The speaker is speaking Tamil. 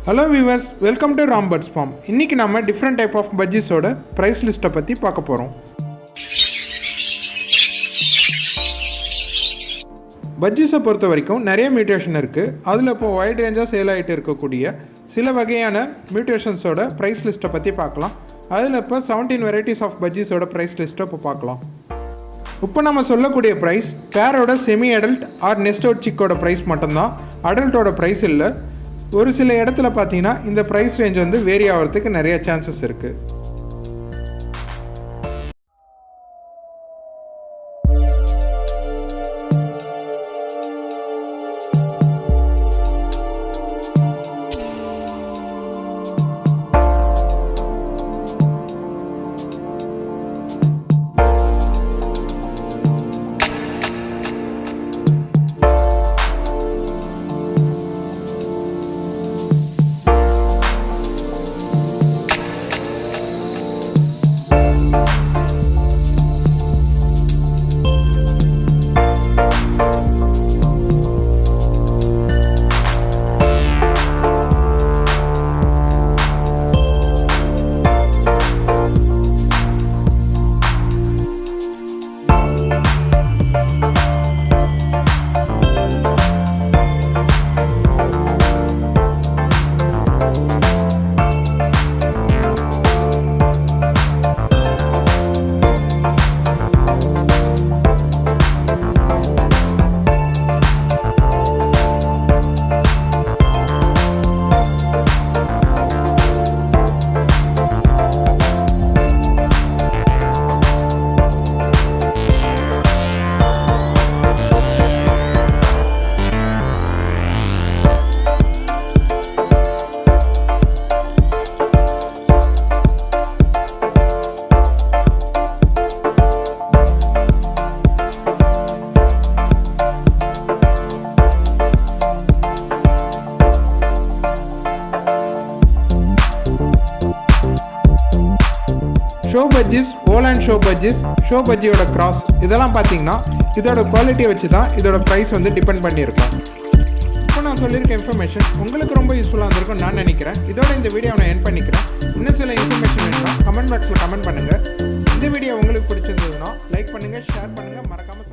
Hello viewers, welcome to Rambird's Farm. இன்னைக்கு நாம different type of budgies ஓட price list பத்தி பார்க்க போறோம். budgies பொறுத்த வரைக்கும் நிறைய மியூட்டேஷன் இருக்கு. அதுல இப்போ wide range-ஆ சேல் ஆயிட்டு இருக்கக்கூடிய சில வகையான மியூட்டேஷன்ஸ் ஓட price list பத்தி பார்க்கலாம். அதுல இப்போ 17 varieties of budgies ஓட price list இப்போ பார்க்கலாம். இப்போ நாம சொல்லக்கூடிய price பேரோட semi adult or nest out சிக்கோட price மட்டும்தான். அடல்ட்டோட price இல்ல. ஒரு சில இடத்துல பார்த்தீங்கன்னா இந்த பிரைஸ் ரேஞ்ச் வந்து வேரி ஆகிறதுக்கு நிறைய சான்சஸ் இருக்கு. Show budgies, Holland show budgies, show பஜ்ஜியோட கிராஸ் இதெல்லாம் பார்த்தீங்கன்னா இதோட குவாலிட்டியை வச்சு தான் இதோட ப்ரைஸ் வந்து டிபெண்ட் பண்ணியிருக்கோம். இப்போ நான் சொல்லியிருக்க இன்ஃபர்மேஷன் உங்களுக்கு ரொம்ப யூஸ்ஃபுல்லாக இருந்திருக்கும் நான் நினைக்கிறேன். இதோட இந்த வீடியோ நான் எண்ட் பண்ணிக்கிறேன். இன்னும் சில இன்ஃபர்மேஷன் வேணும்னா கமெண்ட் பாக்ஸில் கமெண்ட் பண்ணுங்கள். இந்த வீடியோ உங்களுக்கு பிடிச்சிருந்ததுன்னா லைக் பண்ணுங்கள், ஷேர் பண்ணுங்கள், மறக்காமல்